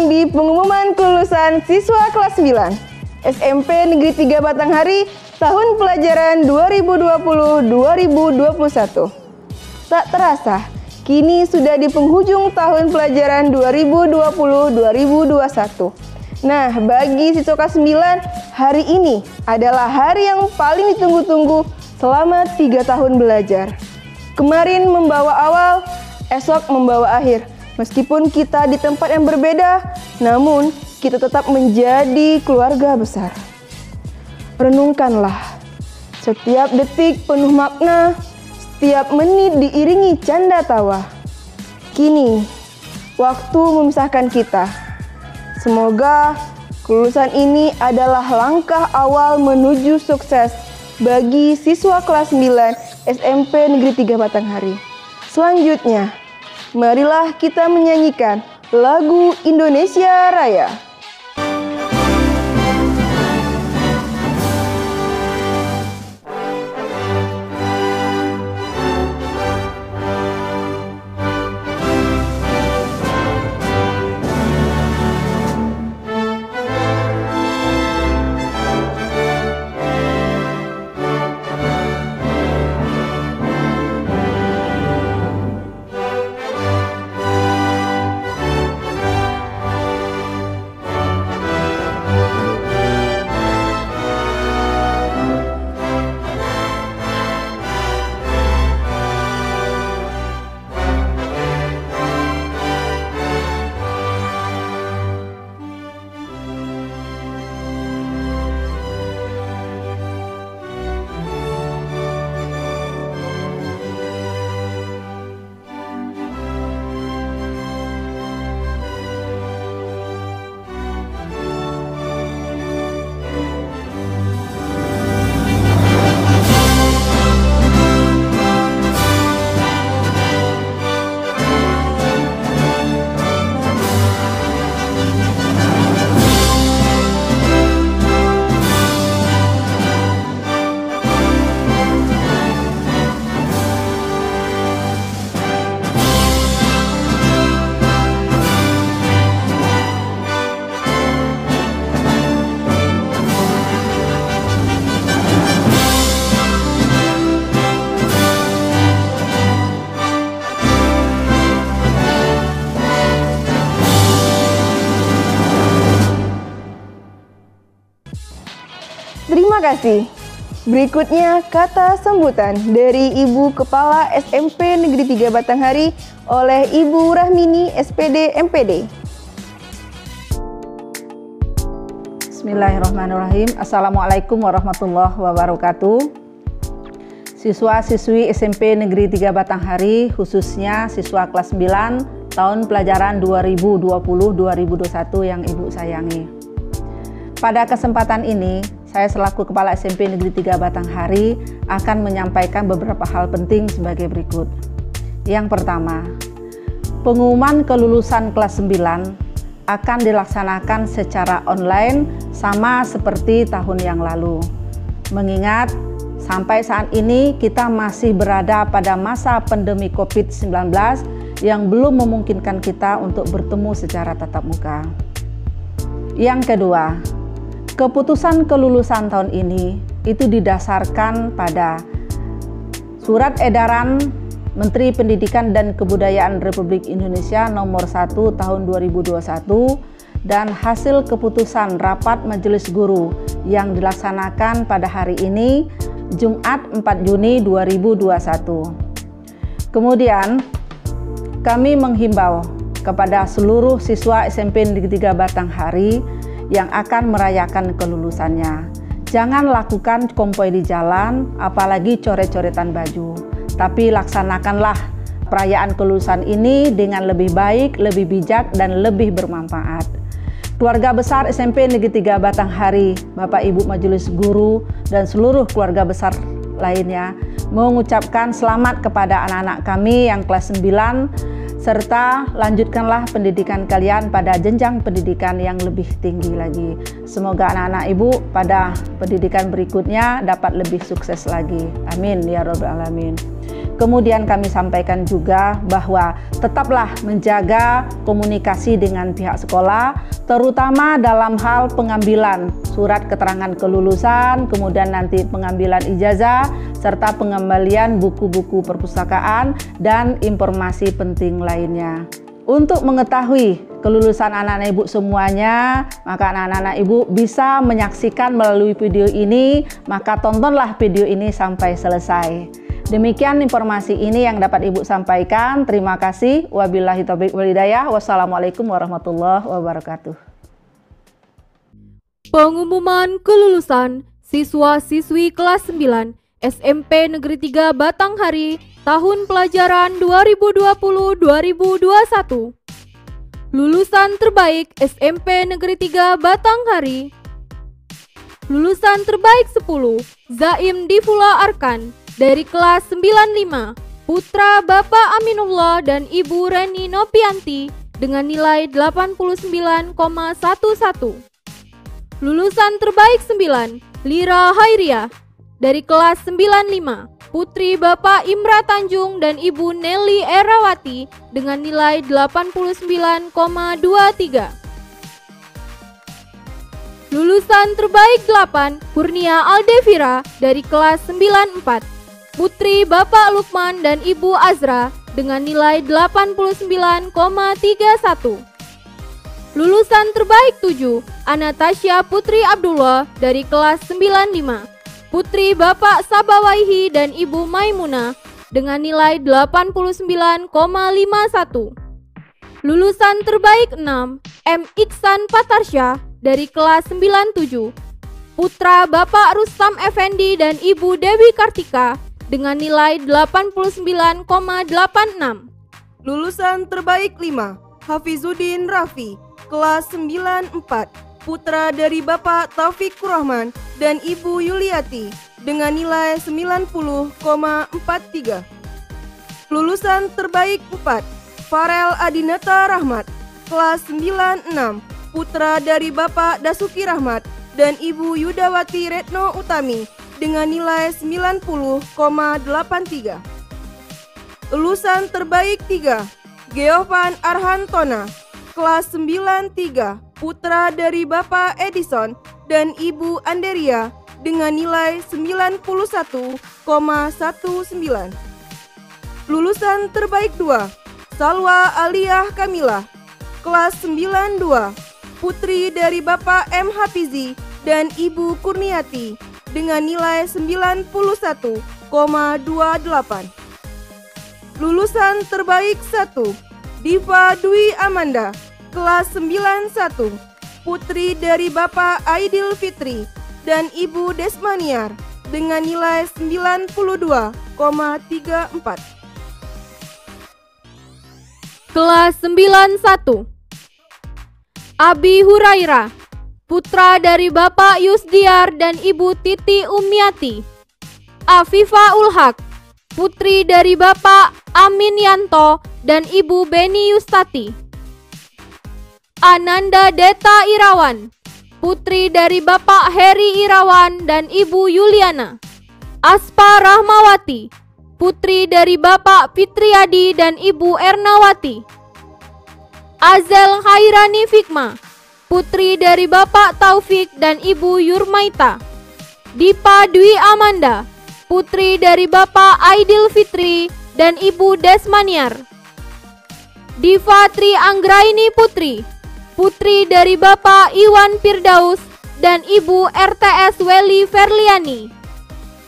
sedang di pengumuman kelulusan siswa kelas 9 SMP Negeri 3 Batanghari tahun pelajaran 2020-2021. Tak terasa, kini sudah di penghujung tahun pelajaran 2020-2021. Nah, bagi siswa kelas 9, hari ini adalah hari yang paling ditunggu-tunggu selama 3 tahun belajar. Kemarin membawa awal, esok membawa akhir. Meskipun kita di tempat yang berbeda, namun kita tetap menjadi keluarga besar. Renungkanlah, setiap detik penuh makna, setiap menit diiringi canda tawa. Kini, waktu memisahkan kita. Semoga kelulusan ini adalah langkah awal menuju sukses bagi siswa kelas 9 SMP Negeri 3 Batanghari. Selanjutnya, marilah kita menyanyikan lagu Indonesia Raya. Terima kasih. Berikutnya kata sambutan dari Ibu Kepala SMP Negeri 3 Batanghari oleh Ibu Rahmini SPD MPD. Bismillahirrahmanirrahim. Assalamualaikum warahmatullahi wabarakatuh. Siswa-siswi SMP Negeri 3 Batanghari, khususnya siswa kelas 9 tahun pelajaran 2020-2021 yang Ibu sayangi. Pada kesempatan ini, saya selaku Kepala SMP Negeri 3 Batanghari akan menyampaikan beberapa hal penting sebagai berikut. Yang pertama, pengumuman kelulusan kelas 9 akan dilaksanakan secara online sama seperti tahun yang lalu. Mengingat sampai saat ini kita masih berada pada masa pandemi COVID-19 yang belum memungkinkan kita untuk bertemu secara tatap muka. Yang kedua, keputusan kelulusan tahun ini itu didasarkan pada Surat Edaran Menteri Pendidikan dan Kebudayaan Republik Indonesia Nomor 1 Tahun 2021 dan hasil keputusan Rapat Majelis Guru yang dilaksanakan pada hari ini, Jumat 4 Juni 2021. Kemudian, kami menghimbau kepada seluruh siswa SMP Negeri 3 Batanghari yang akan merayakan kelulusannya. Jangan lakukan konvoy di jalan, apalagi coret-coretan baju. Tapi laksanakanlah perayaan kelulusan ini dengan lebih baik, lebih bijak, dan lebih bermanfaat. Keluarga besar SMP Negeri 3 Batanghari, Bapak Ibu Majelis Guru, dan seluruh keluarga besar lainnya mengucapkan selamat kepada anak-anak kami yang kelas 9, serta lanjutkanlah pendidikan kalian pada jenjang pendidikan yang lebih tinggi lagi. Semoga anak-anak Ibu pada pendidikan berikutnya dapat lebih sukses lagi. Amin ya rabbal alamin. Kemudian kami sampaikan juga bahwa tetaplah menjaga komunikasi dengan pihak sekolah, terutama dalam hal pengambilan surat keterangan kelulusan, kemudian nanti pengambilan ijazah, serta pengembalian buku-buku perpustakaan dan informasi penting lainnya. Untuk mengetahui kelulusan anak-anak ibu semuanya, maka anak-anak ibu bisa menyaksikan melalui video ini, maka tontonlah video ini sampai selesai. Demikian informasi ini yang dapat ibu sampaikan. Terima kasih. Wabillahi taufiq wal hidayah. Wassalamualaikum warahmatullahi wabarakatuh. Pengumuman kelulusan siswa-siswi kelas 9 SMP Negeri 3 Batanghari tahun pelajaran 2020-2021. Lulusan terbaik SMP Negeri 3 Batanghari. Lulusan terbaik 10 Zaim Difula Arkan dari kelas 95, putra Bapak Aminullah dan Ibu Reni Nopianti dengan nilai 89,11. Lulusan terbaik 9 Lira Hairiah dari kelas 95, putri Bapak Imra Tanjung dan Ibu Nelly Erawati dengan nilai 89,23. Lulusan terbaik 8 Kurnia Aldevira dari kelas 94, putri Bapak Lukman dan Ibu Azra dengan nilai 89,31. Lulusan terbaik 7 Anastasia Putri Abdullah dari kelas 95, putri Bapak Sabawaihi dan Ibu Maimunah dengan nilai 89,51. Lulusan terbaik 6 M. Iksan Patarsyah dari kelas 97, putra Bapak Rustam Effendi dan Ibu Dewi Kartika dengan nilai 89,86. Lulusan terbaik 5 Hafizuddin Raffi, kelas 94, putra dari Bapak Taufik Rahman dan Ibu Yuliati dengan nilai 90,43. Lulusan terbaik 4 Farel Adinata Rahmat, kelas 96, putra dari Bapak Dasuki Rahmat dan Ibu Yudawati Retno Utami dengan nilai 90,83. Lulusan terbaik 3 Geovan Arhantona, kelas 93, putra dari Bapak Edison dan Ibu Anderia dengan nilai 91,19. Lulusan terbaik 2 Salwa Aliyah Kamila, kelas 92, putri dari Bapak M. Hafizi dan Ibu Kurniati dengan nilai 91,28. Lulusan terbaik 1 Diva Dwi Amanda, kelas 91, putri dari Bapak Aidil Fitri dan Ibu Desmaniar dengan nilai 92,34. Kelas 91 Abi Hurairah, putra dari Bapak Yusdiar dan Ibu Titi Umiati. Afifa Ulhaq, putri dari Bapak Amin Yanto dan Ibu Beni Yustati. Ananda Deta Irawan, putri dari Bapak Heri Irawan dan Ibu Yuliana. Aspa Rahmawati, putri dari Bapak Fitriadi dan Ibu Ernawati. Azel Hairani Fikma, putri dari Bapak Taufik dan Ibu Yurmaita. Dipa Dwi Amanda, putri dari Bapak Aidil Fitri dan Ibu Desmaniar. Diva Tri Anggraini Putri, putri dari Bapak Iwan Firdaus dan Ibu RTS Weli Ferliani.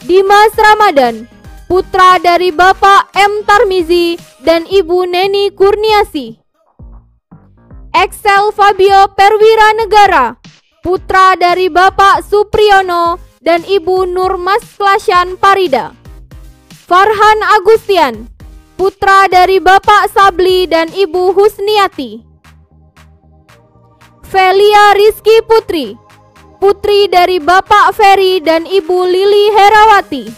Dimas Ramadan, putra dari Bapak M. Tarmizi dan Ibu Neni Kurniasi. Excel Fabio Perwira Negara, putra dari Bapak Supriyono dan Ibu Nurmas Klasyan Parida. Farhan Agustian, putra dari Bapak Sabli dan Ibu Husniati. Velia Rizky Putri, putri dari Bapak Ferry dan Ibu Lili Herawati.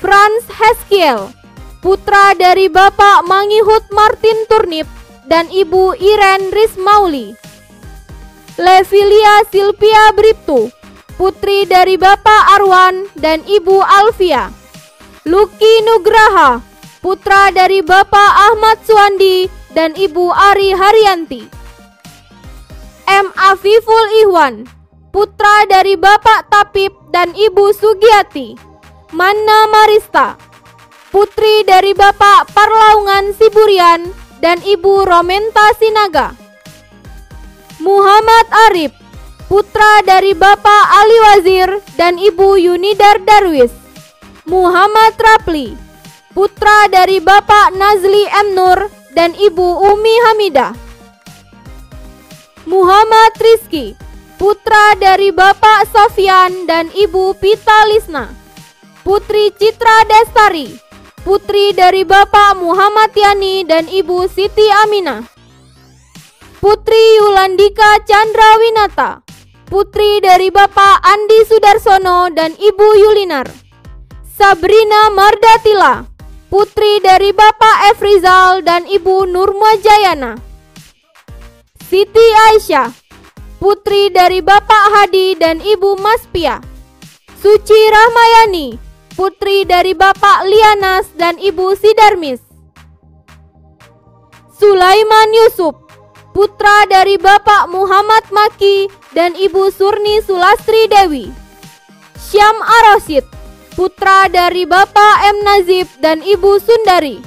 Franz Heskiel, putra dari Bapak Mangihut Martin Turnip dan Ibu Iren Rismauli. Levilia Silvia Briptu, putri dari Bapak Arwan dan Ibu Alfia. Luki Nugraha, putra dari Bapak Ahmad Suwandi dan Ibu Ari Haryanti. M. Afiful Ihwan, putra dari Bapak Tapip dan Ibu Sugiyati. Manna Marista, putri dari Bapak Parlaungan Siburian dan Ibu Romenta Sinaga. Muhammad Arif, putra dari Bapak Ali Wazir dan Ibu Yunidar Darwis. Muhammad Rapli, putra dari Bapak Nazli M. Nur dan Ibu Umi Hamidah. Muhammad Rizki, putra dari Bapak Sofyan dan Ibu Pita Lisna. Putri Citra Destari, putri dari Bapak Muhammad Yani dan Ibu Siti Aminah. Putri Yulandika Chandra Winata, putri dari Bapak Andi Sudarsono dan Ibu Yulinar. Sabrina Mardatila, putri dari Bapak Efrizal dan Ibu Nurma Jayana. Siti Aisyah, putri dari Bapak Hadi dan Ibu Maspia. Suci Rahmayani, putri dari Bapak Lianas dan Ibu Sidarmis. Sulaiman Yusuf, putra dari Bapak Muhammad Maki dan Ibu Surni Sulastri Dewi. Syam Arosid, putra dari Bapak M. Nazib dan Ibu Sundari.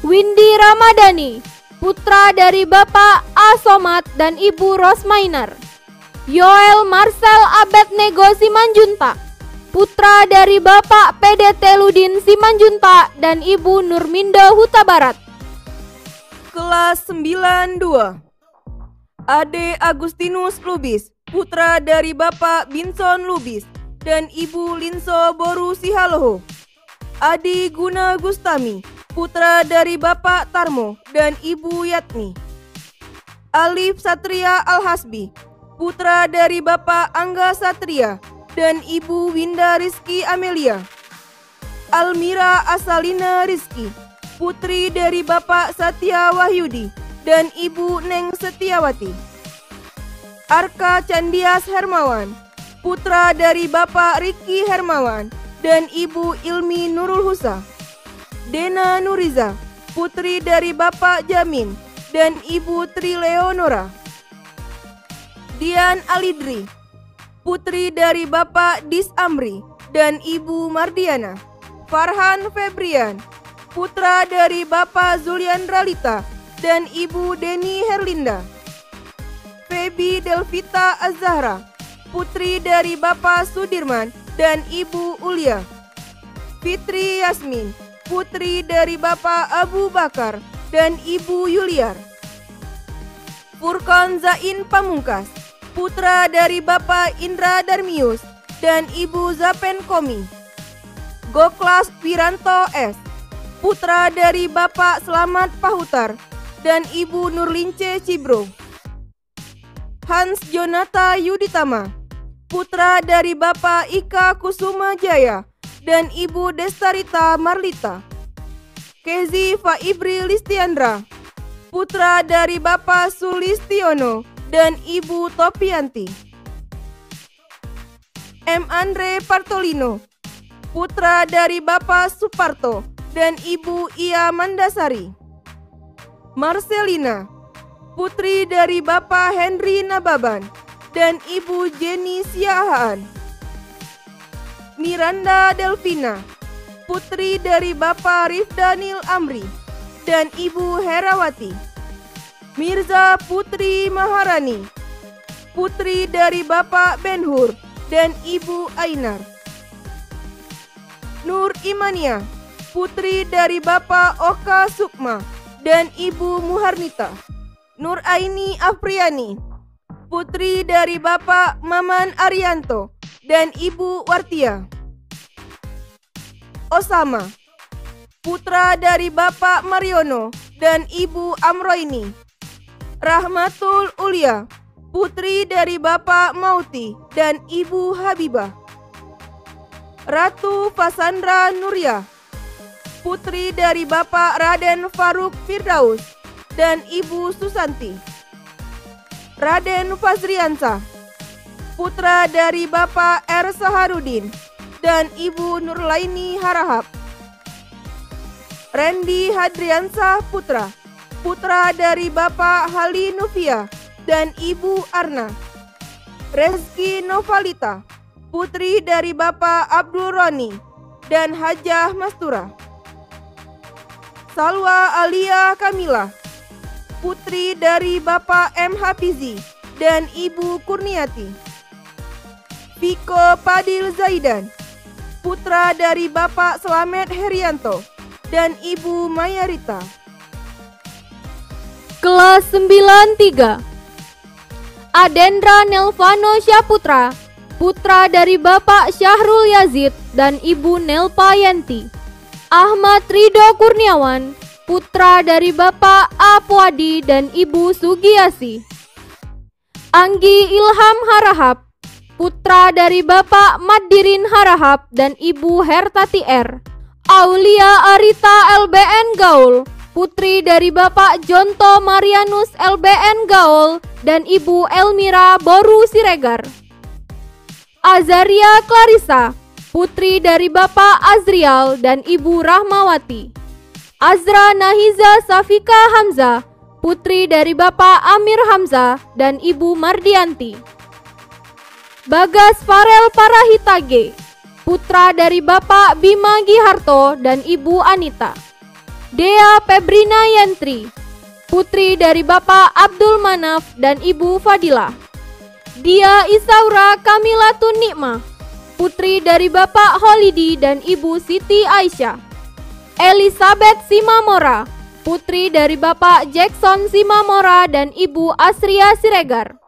Windy Ramadhani, putra dari Bapak A. Somad dan Ibu Rosmainar. Yoel Marcel Abednego Simanjunta, putra dari Bapak PDT Ludin Simanjunta dan Ibu Nurminda Huta Barat. Kelas 92. Ade Agustinus Lubis, putra dari Bapak Binson Lubis dan Ibu Linso Boru Sihaloho. Adi Guna Gustami, putra dari Bapak Tarmo dan Ibu Yatni. Alif Satria Alhasbi, putra dari Bapak Angga Satria dan Ibu Winda Rizki Amelia. Almira Asalina Rizki, putri dari Bapak Satya Wahyudi dan Ibu Neng Setiawati. Arka Candias Hermawan, putra dari Bapak Riki Hermawan dan Ibu Ilmi Nurul Husa. Dena Nuriza, putri dari Bapak Jamin dan Ibu Tri Leonora. Dian Alidri, putri dari Bapak Dis Amri dan Ibu Mardiana. Farhan Febrian, putra dari Bapak Zulian Ralita dan Ibu Deni Herlinda. Febi Delvita Azahra, putri dari Bapak Sudirman dan Ibu Ulia. Fitri Yasmin, putri dari Bapak Abu Bakar dan Ibu Yuliar. Furqan Zain Pamungkas, putra dari Bapak Indra Darmius dan Ibu Zapen Komi. Goklas Wiranto S, putra dari Bapak Slamet Pahutar dan Ibu Nurlince Cibro. Hans Jonata Yuditama, putra dari Bapak Ika Kusuma Jaya dan Ibu Destarita Marlita. Kezi Faibri Listiandra, putra dari Bapak Sulistiono dan Ibu Topianti. M. Andre Partolino, putra dari Bapak Suparto dan Ibu Ia Mandasari. Marcelina, putri dari Bapak Henry Nababan dan Ibu Jenny Siahaan. Miranda Delvina, putri dari Bapak Rifdanil Amri dan Ibu Herawati. Mirza Putri Maharani, putri dari Bapak Benhur dan Ibu Ainar. Nur Imania, putri dari Bapak Oka Sukma dan Ibu Muharnita. Nur Aini Afriani, putri dari Bapak Maman Arianto dan Ibu Wartia. Osama, putra dari Bapak Mariono dan Ibu Amroini. Rahmatul Ulia, putri dari Bapak Mauti dan Ibu Habibah. Ratu Fasandra Nuria, putri dari Bapak Raden Faruk Firdaus dan Ibu Susanti. Raden Fazriansa, putra dari Bapak R. Saharudin dan Ibu Nurlaini Harahap. Randy Hadriansah Putra, putra dari Bapak Hali Nufia dan Ibu Arna. Rezki Novalita, putri dari Bapak Abdul Roni dan Hajah Mastura. Salwa Alia Kamila, putri dari Bapak M. Hafizi dan Ibu Kurniati. Viko Padil Zaidan, putra dari Bapak Slamet Herianto dan Ibu Mayarita. Kelas 93. Adendra Nelvano Syaputra, putra dari Bapak Syahrul Yazid dan Ibu Nelpa Yanti. Ahmad Ridho Kurniawan, putra dari Bapak Apwadi dan Ibu Sugiyasi. Anggi Ilham Harahap, putra dari Bapak Madirin Harahap dan Ibu Hertati R. Aulia Arita LBN Gaul, putri dari Bapak Jonto Marianus LBN Gaul dan Ibu Elmira Boru Siregar. Azaria Clarissa, putri dari Bapak Azrial dan Ibu Rahmawati. Azra Nahiza Safika Hamzah, putri dari Bapak Amir Hamzah dan Ibu Mardianti. Bagas Farel Parahitage, putra dari Bapak Bima Giharto dan Ibu Anita. Dea Febrina Yantri, putri dari Bapak Abdul Manaf dan Ibu Fadilah. Dia Isaura Kamilatun Nikmah, putri dari Bapak Holidi dan Ibu Siti Aisyah. Elizabeth Simamora, putri dari Bapak Jackson Simamora dan Ibu Asria Siregar.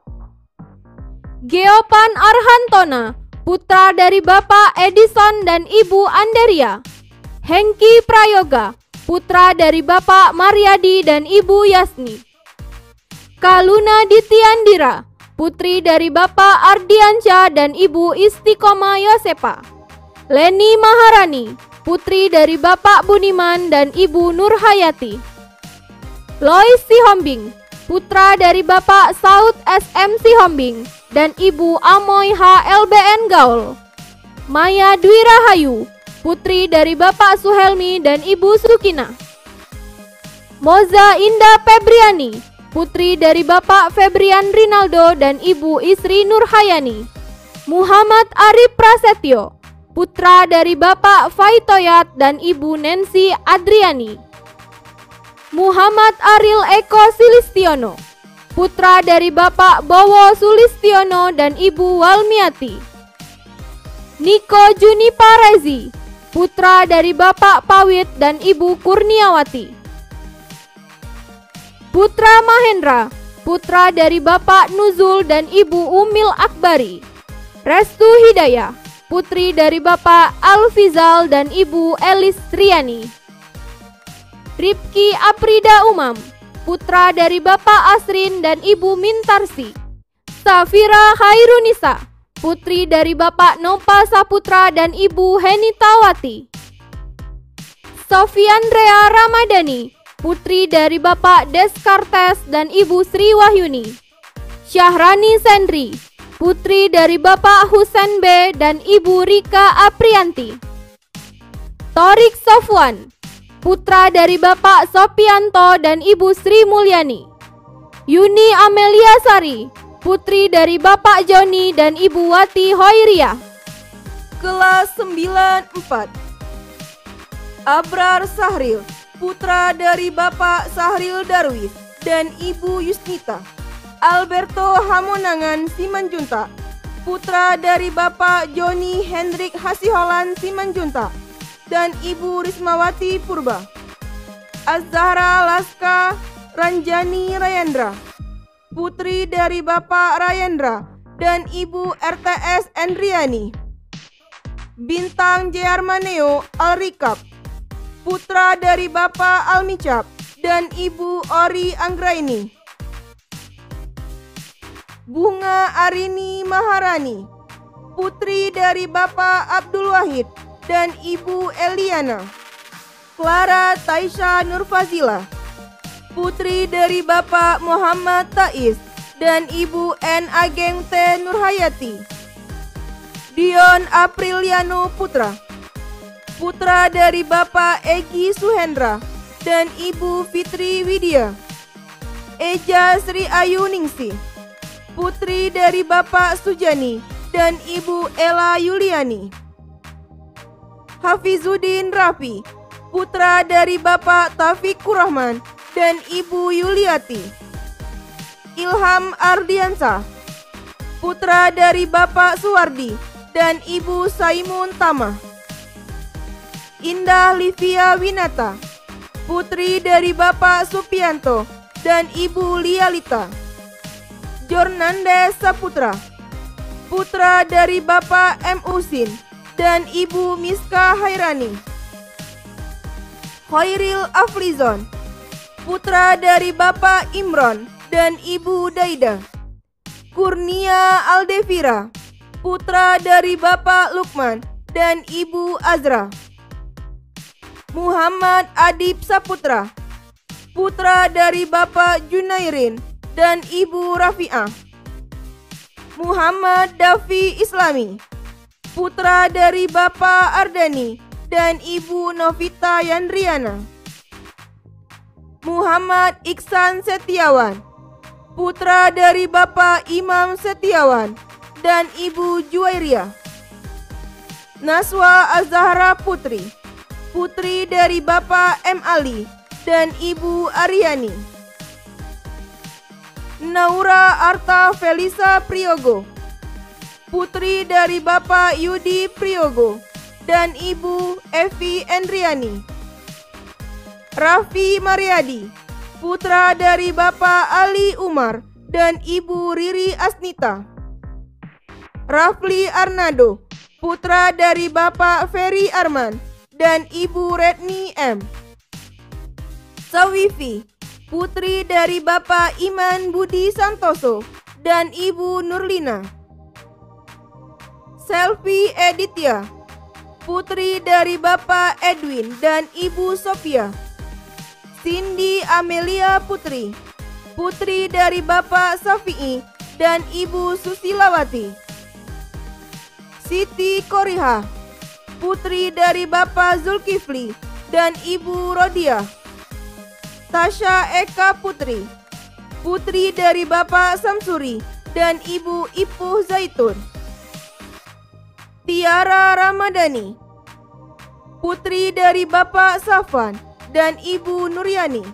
Geopan Arhantona, putra dari Bapak Edison dan Ibu Anderia. Hengki Prayoga, putra dari Bapak Mariadi dan Ibu Yasni. Kaluna Ditiandira, putri dari Bapak Ardiansyah dan Ibu Istiqomah Yosepa. Leni Maharani, putri dari Bapak Buniman dan Ibu Nurhayati. Lois Sihombing, putra dari Bapak Saud SM Sihombing dan Ibu Amoy HLBN Gaul. Maya Dwi Rahayu, putri dari Bapak Suhelmi dan Ibu Sukina. Moza Indah Febriani, putri dari Bapak Febrian Rinaldo dan Ibu Isri Nurhayani. Muhammad Arif Prasetyo, putra dari Bapak Faitoyat dan Ibu Nancy Adriani. Muhammad Aril Eko Silistiono, putra dari Bapak Bowo Sulistiono dan Ibu Walmiati. Niko Junipa Rezi, putra dari Bapak Pawit dan Ibu Kurniawati. Putra Mahendra, putra dari Bapak Nuzul dan Ibu Umil Akbari. Restu Hidayah, putri dari Bapak Alfizal dan Ibu Elis Riani. Ripki Aprida Umam, putra dari Bapak Asrin dan Ibu Mintarsi. Safira Khairunisa, putri dari Bapak Nopa Saputra dan Ibu Henitawati. Sofiandrea Ramadhani, putri dari Bapak Descartes dan Ibu Sri Wahyuni. Syahrani Sendri, putri dari Bapak Husen B dan Ibu Rika Aprianti. Torik Sofwan, putra dari Bapak Sopianto dan Ibu Sri Mulyani. Yuni Amelia Sari, putri dari Bapak Joni dan Ibu Wati Hoiriah. Kelas 94. Abrar Sahril, putra dari Bapak Sahril Darwis dan Ibu Yusnita. Alberto Hamonangan Simanjunta, putra dari Bapak Joni Hendrik Hasiholan Simanjunta dan Ibu Rismawati Purba. Az-Zahra Laska Ranjani Rayendra, putri dari Bapak Rayendra dan Ibu RTS Endriani. Bintang Jayarmaneo Alrikap, putra dari Bapak Almicap dan Ibu Ori Anggraini. Bunga Arini Maharani, putri dari Bapak Abdul Wahid dan Ibu Eliana. Clara Taisha Nurfazila, putri dari Bapak Muhammad Tais dan Ibu N. Ageng T. Nurhayati. Dion Apriliano Putra, putra dari Bapak Egi Suhendra dan Ibu Fitri Widya. Eja Sri Ayu Ningsih, putri dari Bapak Sujani dan Ibu Ella Yuliani. Hafizuddin Rafi, putra dari Bapak Taufikur Rahman dan Ibu Yuliati. Ilham Ardiansah, putra dari Bapak Suwardi dan Ibu Saimun Tamah. Indah Livia Winata, putri dari Bapak Supianto dan Ibu Lialita. Jornandes Saputra, putra dari Bapak M. Usin dan Ibu Miska Hairani. Khairil Aflizon, putra dari Bapak Imron dan Ibu Daida. Kurnia Aldevira, putra dari Bapak Lukman dan Ibu Azra. Muhammad Adib Saputra, putra dari Bapak Junairin dan Ibu Rafi'ah. Muhammad Dafi Islami, putra dari Bapak Ardani dan Ibu Novita Yandriana. Muhammad Iksan Setiawan, putra dari Bapak Imam Setiawan dan Ibu Juwairiyah. Naswa Azahra Putri, putri dari Bapak M. Ali dan Ibu Aryani. Naura Arta Felisa Priyogo, putri dari Bapak Yudi Priyogo dan Ibu Evi Endriani. Raffi Mariadi, putra dari Bapak Ali Umar dan Ibu Riri Asnita. Rafli Arnado, putra dari Bapak Ferry Arman dan Ibu Retni M. Sawifi, putri dari Bapak Iman Budi Santoso dan Ibu Nurlina. Selvi Editya, putri dari Bapak Edwin dan Ibu Sophia. Cindy Amelia Putri, putri dari Bapak Safi'i dan Ibu Susilawati. Siti Koriha, putri dari Bapak Zulkifli dan Ibu Rodia. Tasya Eka Putri, putri dari Bapak Samsuri dan Ibu Ipuh Zaitun. Tiara Ramadhani, putri dari Bapak Safan dan Ibu Nuryani.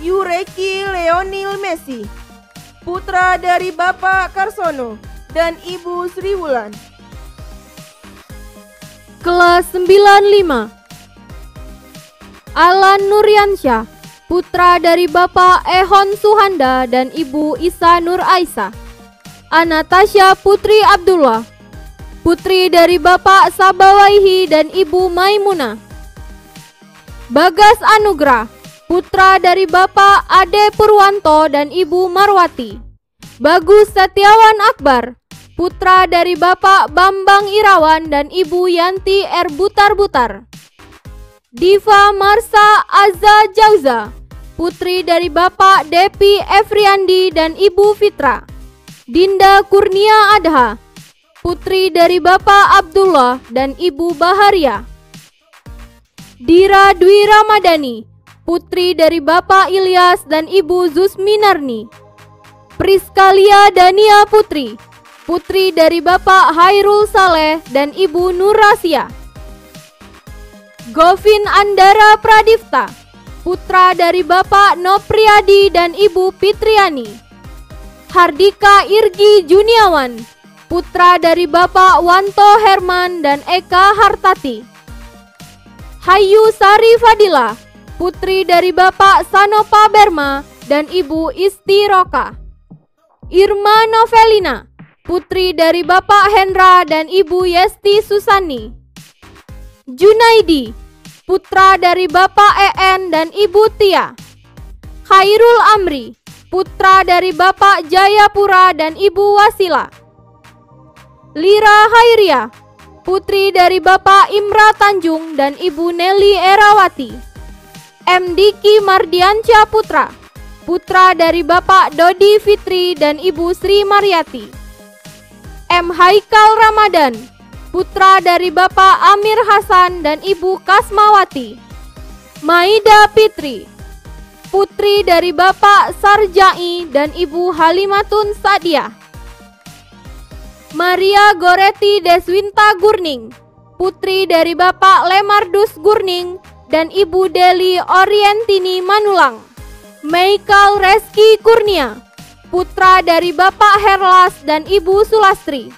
Yureki Leonil Messi, putra dari Bapak Karsono dan Ibu Sriwulan. Kelas 95. Alan Nuryansyah, putra dari Bapak Ehon Suhanda dan Ibu Isa Nur Aisyah. Anatasya Putri Abdullah, putri dari Bapak Sabawaihi dan Ibu Maimunah. Bagas Anugrah, putra dari Bapak Ade Purwanto dan Ibu Marwati. Bagus Setiawan Akbar, putra dari Bapak Bambang Irawan dan Ibu Yanti R. Butar-Butar. Diva Marsa Azza Jauza, putri dari Bapak Depi Efriandi dan Ibu Fitra. Dinda Kurnia Adha, putri dari Bapak Abdullah dan Ibu Baharia. Dira Dwi Ramadhani, putri dari Bapak Ilyas dan Ibu Zusminarni. Priskalia Dania Putri, putri dari Bapak Hairul Saleh dan Ibu Nurasia. Govin Andara Pradipta, putra dari Bapak Nopriyadi dan Ibu Fitriani. Hardika Irgi Juniawan, putra dari Bapak Wanto Herman dan Eka Hartati. Hayu Sari Fadila, putri dari Bapak Sanopa Berma dan Ibu Isti Roka. Irma Novelina, putri dari Bapak Hendra dan Ibu Yesti Susani. Junaidi, putra dari Bapak EN dan Ibu Tia. Khairul Amri, putra dari Bapak Jayapura dan Ibu Wasila. Lira Khairia, putri dari Bapak Imra Tanjung dan Ibu Nelly Erawati. M. Diki Mardiansyah Putra, putra dari Bapak Dodi Fitri dan Ibu Sri Maryati. M. Haikal Ramadan, putra dari Bapak Amir Hasan dan Ibu Kasmawati. Maida Fitri, putri dari Bapak Sarjai dan Ibu Halimatun Sadiah. Maria Goretti Deswinta Gurning, putri dari Bapak Lemardus Gurning dan Ibu Deli Orientini Manulang. Michael Reski Kurnia, putra dari Bapak Herlas dan Ibu Sulastri.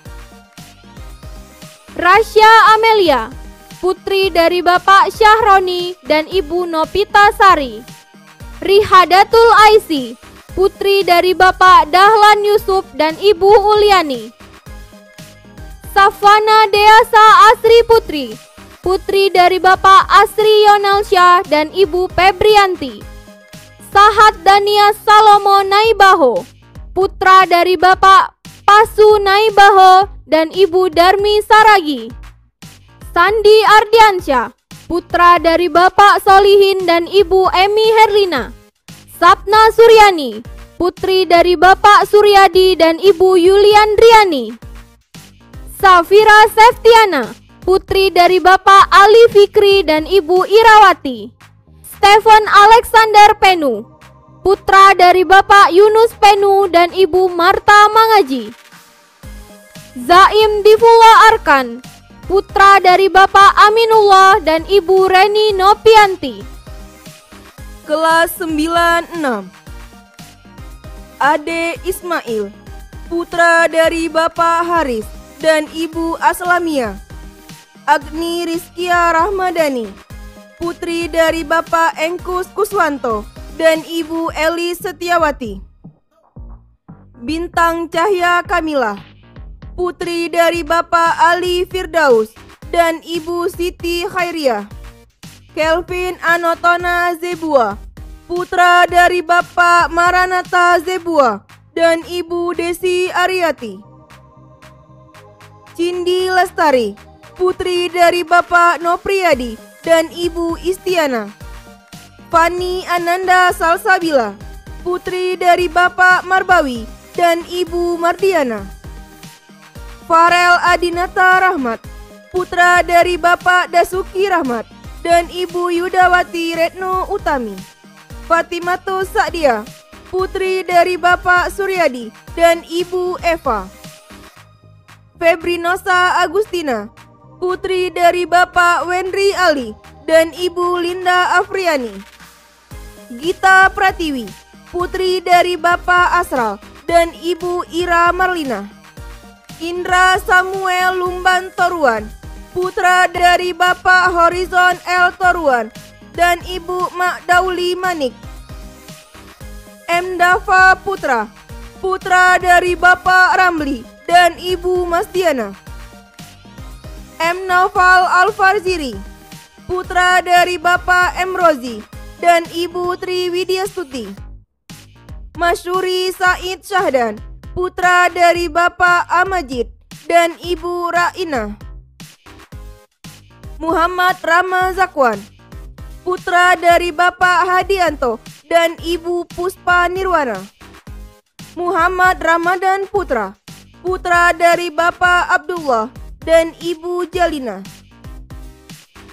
Rasya Amelia, putri dari Bapak Syahroni dan Ibu Nopita Sari. Rihadatul Aisi, putri dari Bapak Dahlan Yusuf dan Ibu Uliani. Safwana Deasa Asri Putri, putri dari Bapak Asri Yonalsyah dan Ibu Febrianti. Sahat Dania Salomo Naibaho, putra dari Bapak Pasu Naibaho dan Ibu Darmi Saragi. Sandi Ardiansyah, putra dari Bapak Solihin dan Ibu Emi Herlina. Sapna Suryani, putri dari Bapak Suryadi dan Ibu Yuliandriani. Safira Septiana, putri dari Bapak Ali Fikri dan Ibu Irawati. Stephen Alexander Penu, putra dari Bapak Yunus Penu dan Ibu Marta Mangaji. Zaim Divula Arkan, putra dari Bapak Aminullah dan Ibu Reni Nopianti. Kelas 96. Ade Ismail, putra dari Bapak Haris dan Ibu Aslamia. Agni Rizkia Rahmadani, putri dari Bapak Engkus Kuswanto dan Ibu Eli Setiawati. Bintang Cahya Kamila, putri dari Bapak Ali Firdaus dan Ibu Siti Khairia. Kelvin Anotona Zebua, putra dari Bapak Maranata Zebua dan Ibu Desi Ariati. Cindi Lestari, putri dari Bapak Nopriyadi dan Ibu Istiana. Fani Ananda Salsabila, putri dari Bapak Marbawi dan Ibu Mardiana. Farel Adinata Rahmat, putra dari Bapak Dasuki Rahmat dan Ibu Yudawati Retno Utami. Fatimatu Sa'dia, putri dari Bapak Suryadi dan Ibu Eva. Febrinosa Agustina, putri dari Bapak Wendri Ali dan Ibu Linda Afriani. Gita Pratiwi, putri dari Bapak Asral dan Ibu Ira Marlina. Indra Samuel Lumban Toruan, putra dari Bapak Horizon L Toruan dan Ibu Mak Dauli Manik. M. Dava Putra, putra dari Bapak Ramli dan Ibu Masdiana. M. Naufal Alfarziri, putra dari Bapak Emrozi dan Ibu Tri Widyastuti. Masyuri Said Syahdan, putra dari Bapak Amajid dan Ibu Raina. Muhammad Rama Zakwan, putra dari Bapak Hadianto dan Ibu Puspa Nirwana. Muhammad Ramadan Putra, putra dari Bapak Abdullah dan Ibu Jalina.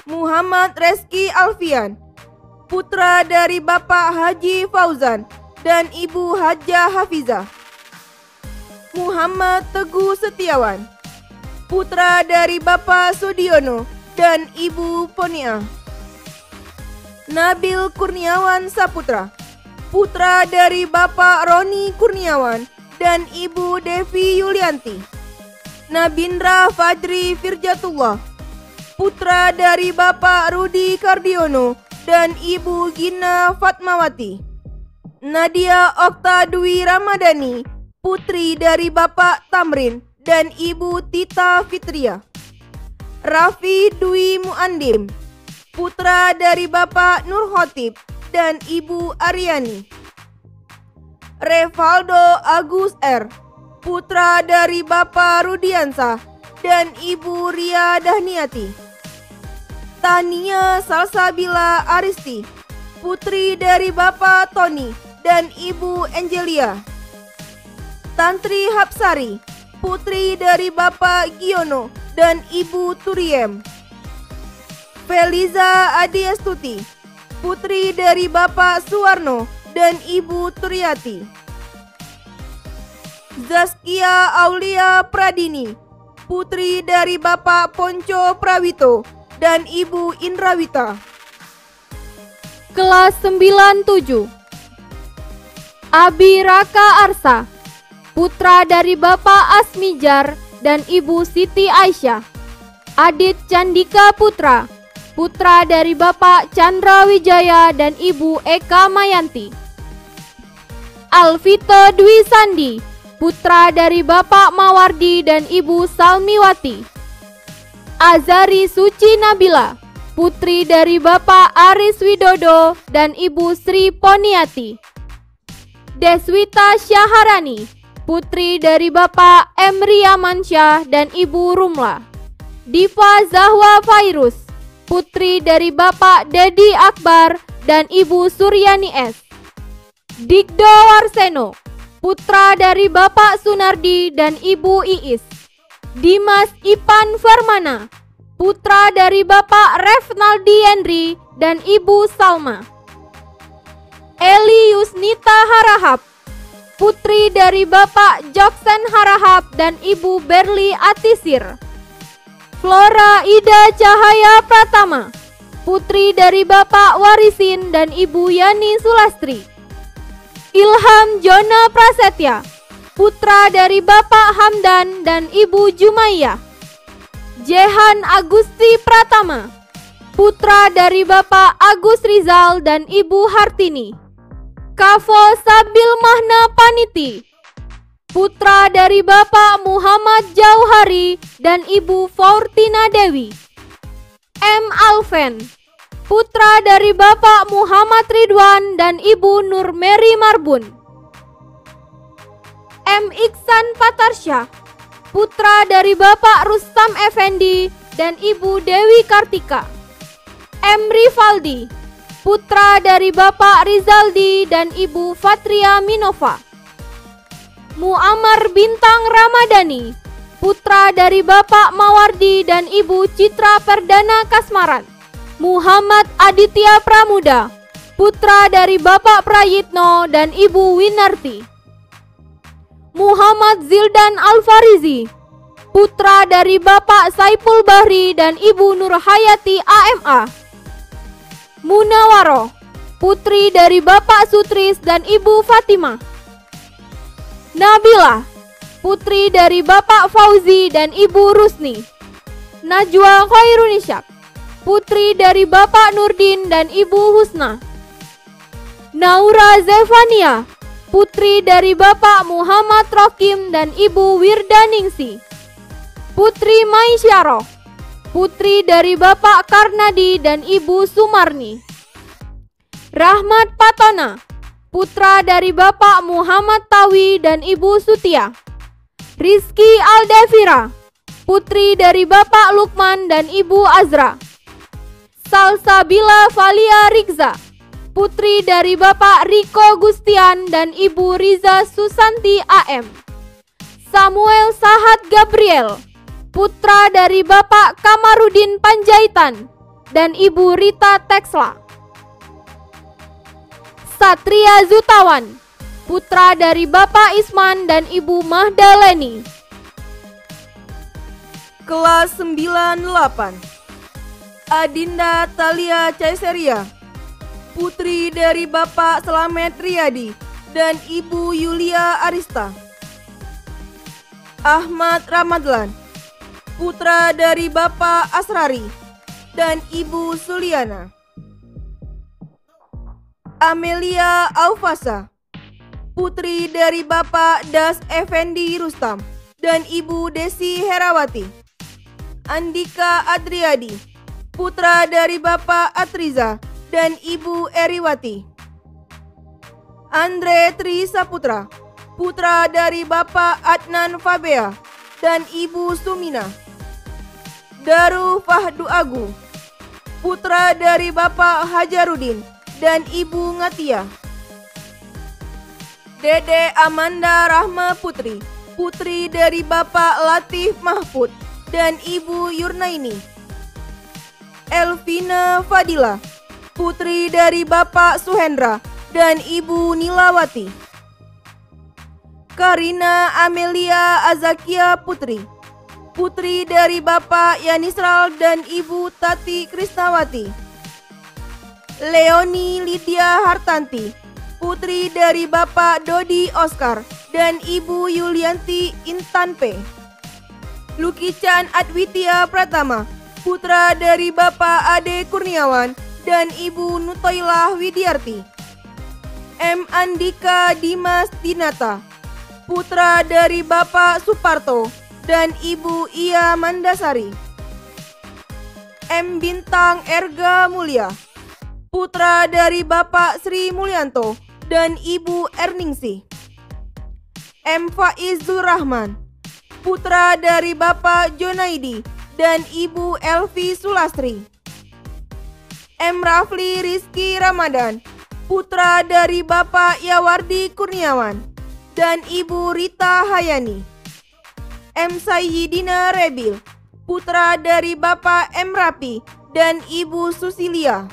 Muhammad Reski Alfian, putra dari Bapak Haji Fauzan dan Ibu Hajah Hafizah. Muhammad Teguh Setiawan, putra dari Bapak Sudiono dan Ibu Ponia. Nabil Kurniawan Saputra, putra dari Bapak Roni Kurniawan dan Ibu Devi Yulianti. Nabindra Fajri Firjatullah, putra dari Bapak Rudi Kardiono dan Ibu Gina Fatmawati. Nadia Okta Dwi Ramadhani, putri dari Bapak Tamrin dan Ibu Tita Fitria. Raffi Dwi Muandim, putra dari Bapak Nur Khotib dan Ibu Aryani. Revaldo Agus R, putra dari Bapak Rudiansa dan Ibu Ria Dahniati. Tania Salsabila Aristi, putri dari Bapak Tony dan Ibu Angelia. Tantri Hapsari, putri dari Bapak Giono dan Ibu Turiem. Feliza Adiastuti, putri dari Bapak Suwarno dan Ibu Turyati. Zaskia Aulia Pradini, putri dari Bapak Ponco Prawito dan Ibu Indrawita. Kelas 97. Abi Raka Arsa, putra dari Bapak Asmijar dan Ibu Siti Aisyah. Adit Candika Putra, putra dari Bapak Chandra Wijaya dan Ibu Eka Mayanti. Alvito Dwi Sandi, putra dari Bapak Mawardi dan Ibu Salmiwati. Azari Suci Nabila, putri dari Bapak Aris Widodo dan Ibu Sri Poniati. Deswita Syaharani, putri dari Bapak Emri Amansyah dan Ibu Rumla. Diva Zahwa Fairus, putri dari Bapak Dedi Akbar dan Ibu Suryani S. Digdo Warseno, putra dari Bapak Sunardi dan Ibu Iis. Dimas Ipan Farmana, putra dari Bapak Refnaldi Henry dan Ibu Salma. Eli Yusnita Harahap, putri dari Bapak Joksen Harahap dan Ibu Berli Atisir. Flora Ida Cahaya Pratama, putri dari Bapak Warisin dan Ibu Yani Sulastri. Ilham Jona Prasetya, putra dari Bapak Hamdan dan Ibu Jumaiyah. Jehan Agusti Pratama, putra dari Bapak Agus Rizal dan Ibu Hartini. Kavo Sabil Mahna Paniti, putra dari Bapak Muhammad Jauhari dan Ibu Faurtina Dewi. M. Alven, putra dari Bapak Muhammad Ridwan dan Ibu Nur Meri Marbun. M. Iksan Patarsyah, putra dari Bapak Rustam Effendi dan Ibu Dewi Kartika. M. Rivaldi, putra dari Bapak Rizaldi dan Ibu Fatria Minova. Muammar Bintang Ramadhani, putra dari Bapak Mawardi dan Ibu Citra Perdana Kasmaran. Muhammad Aditya Pramuda, putra dari Bapak Prayitno dan Ibu Winarti. Muhammad Zildan Alfarizi, putra dari Bapak Saipul Bahri dan Ibu Nurhayati AMA. Munawaro, putri dari Bapak Sutris dan Ibu Fatimah. Nabila, putri dari Bapak Fauzi dan Ibu Rusni. Najwa Khairunisyak, putri dari Bapak Nurdin dan Ibu Husna. Naura Zevania, putri dari Bapak Muhammad Rokim dan Ibu Wirdaningsi. Putri Maisyaro, putri dari Bapak Karnadi dan Ibu Sumarni. Rahmat Patona, putra dari Bapak Muhammad Tawi dan Ibu Sutia. Rizky Aldevira, putri dari Bapak Lukman dan Ibu Azra. Salsabila Valia Rigza, putri dari Bapak Riko Gustian dan Ibu Riza Susanti AM. Samuel Sahat Gabriel, putra dari Bapak Kamarudin Panjaitan dan Ibu Rita Teksla. Satria Zutawan, putra dari Bapak Isman dan Ibu Mahdaleni. Kelas 98. Adinda Talia Caiseria, putri dari Bapak Slamet Riyadi dan Ibu Yulia Arista. Ahmad Ramadlan, putra dari Bapak Asrari dan Ibu Suliana. Amelia Aufasa, putri dari Bapak Das Effendi Rustam dan Ibu Desi Herawati. Andika Adriadi, putra dari Bapak Atriza dan Ibu Eriwati. Andre Tri Saputra, putra dari Bapak Adnan Fabea dan Ibu Sumina. Daru Fahdu Agung, putra dari Bapak Hajarudin dan Ibu Ngatia. Dede Amanda Rahma Putri, putri dari Bapak Latif Mahfud dan Ibu Yurnaini. Elvina Fadila, putri dari Bapak Suhendra dan Ibu Nilawati. Karina Amelia Azakia Putri, putri dari Bapak Yanisral dan Ibu Tati Krisnawati. Leoni Lydia Hartanti, putri dari Bapak Dodi Oscar dan Ibu Yulianti Intanpe. Lukican Adwitia Pratama, putra dari Bapak Ade Kurniawan dan Ibu Nutoilah Widiarti. M. Andika Dimas Dinata, putra dari Bapak Suparto dan Ibu Ia Mandasari. M. Bintang Erga Mulia, putra dari Bapak Sri Mulyanto dan Ibu Erningsih. M. Faizur Rahman, putra dari Bapak Jonaidi dan Ibu Elvi Sulastri. M. Rafli Rizky Ramadan, putra dari Bapak Yawardi Kurniawan dan Ibu Rita Hayani. M. Sayyidina Rebil, putra dari Bapak M. Rapi dan Ibu Susilia.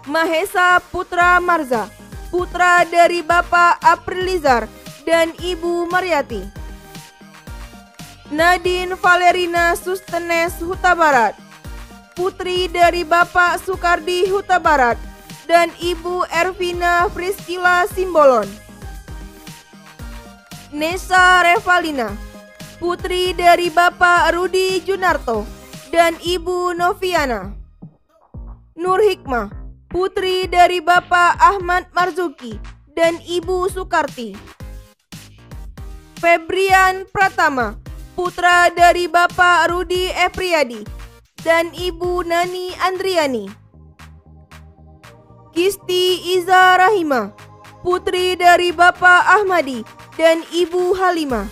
Mahesa Putra Marza, putra dari Bapak Aprilizar dan Ibu Mariati. Nadine Valerina Sustenes Huta Barat, putri dari Bapak Sukardi Huta Barat dan Ibu Ervina Friskila Simbolon. Nesa Revalina, putri dari Bapak Rudi Junarto dan Ibu Noviana. Nur Hikmah, putri dari Bapak Ahmad Marzuki dan Ibu Sukarti. Febrian Pratama, putra dari Bapak Rudi Epriyadi dan Ibu Nani Andriani. Kisti Iza Rahima, putri dari Bapak Ahmadi dan Ibu Halimah.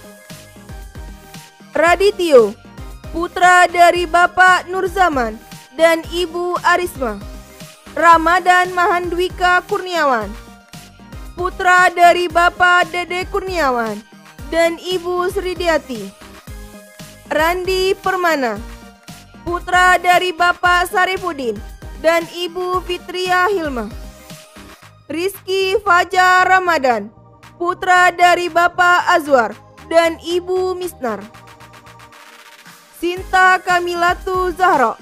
Radityo, putra dari Bapak Nurzaman dan Ibu Arisma. Ramadan Mahandwika Kurniawan, putra dari Bapak Dede Kurniawan dan Ibu Sridiati. Randi Permana, putra dari Bapak Sarifudin dan Ibu Fitria Hilma. Rizky Fajar Ramadan, putra dari Bapak Azwar dan Ibu Misnar. Sinta Kamilatu Zahra,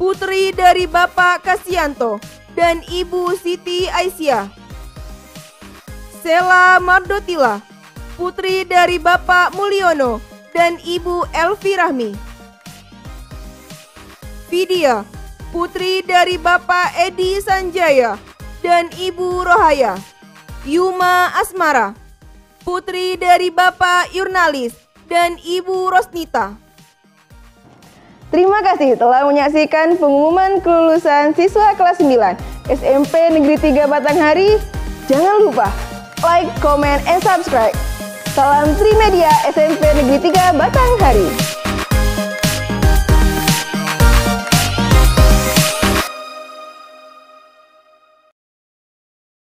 putri dari Bapak Kasianto dan Ibu Siti Aisyah. Sela Mardotila, putri dari Bapak Mulyono dan Ibu Elvi Rahmi. Vidya, putri dari Bapak Edi Sanjaya dan Ibu Rohaya. Yuma Asmara, putri dari Bapak Yurnalis dan Ibu Rosnita. Terima kasih telah menyaksikan pengumuman kelulusan siswa kelas 9 SMP Negeri 3 Batanghari. Jangan lupa like, comment, and subscribe. Salam Trimedia SMP Negeri 3 Batanghari.